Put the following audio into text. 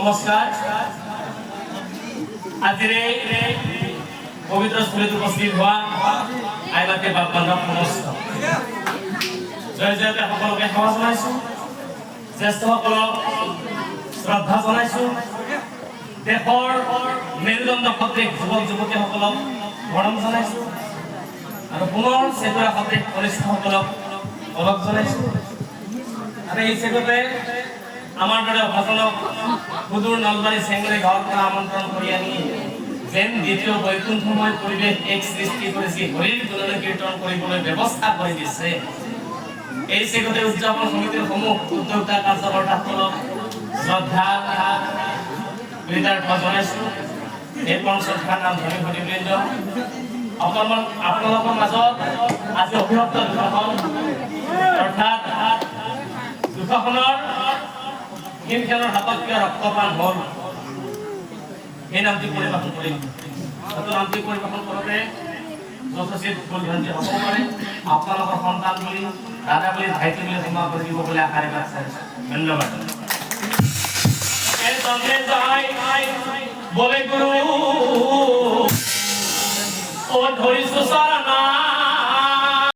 নমস্কাৰ আজিৰ পবিত্ৰ স্থলীত উপস্থিত হোৱা আইমাতে বাপ বান্ধৱ সমস্ত জয় জয়তে সকলোকে সেৱা জনাইছোঁ জ্যেষ্ঠসকলক শ্ৰদ্ধা জনাইছোঁ দেশৰ মেৰুদণ্ড সদৃশ যুৱক যুৱতীসকলক প্ৰণাম জনাইছোঁ আৰু পুনৰ চেগুৰা সদৃশ কনিষ্ঠসকলক অলপ জনাইছোঁ আৰু এই চেগতে আমাৰ দৰে ভজনক সুদূৰ নলবাৰী চেংগুৰি গাঁৱৰ পৰা আমন্ত্ৰণ কৰি আনি যেন দ্বিতীয় বৈকুণ্ঠময় পৰিৱেশ এক সৃষ্টি কৰিছে হৰিৰ গুণগান কীৰ্তন কৰিবলৈ ব্যৱস্থা কৰি দিছে এই চেগতে উদযাপন সমিতিৰ সমূহ উদ্যোক্তা কাৰ্যকৰ্তাসকলক শ্ৰদ্ধা হৃদয়ৰ জনাইছোঁ এই পঞ্চৰখাৰ নাম ধৰি ভটিবৃন্দ অকণমান আপোনালোকৰ মাজত আজি অভিভক্ত দুখন অৰ্থাৎ দুখনৰ হিমখেনৰ হাতত কিয় ৰক্তপান হ'ল এই নামটি পৰিৱেশন কৰিম নতুন নামটি পৰিৱেশন কৰোঁতে যথেষ্ট ভুল ভ্ৰান্তি হ'ব পাৰে আপোনালোকৰ সন্তান বুলি দাদা বুলি ভাইটি বুলি ক্ষমা কৰি দিব বুলি আশা ৰাখিছোঁ ধন্যবাদ বলে গুৰু ও ধৰিছো সাৰা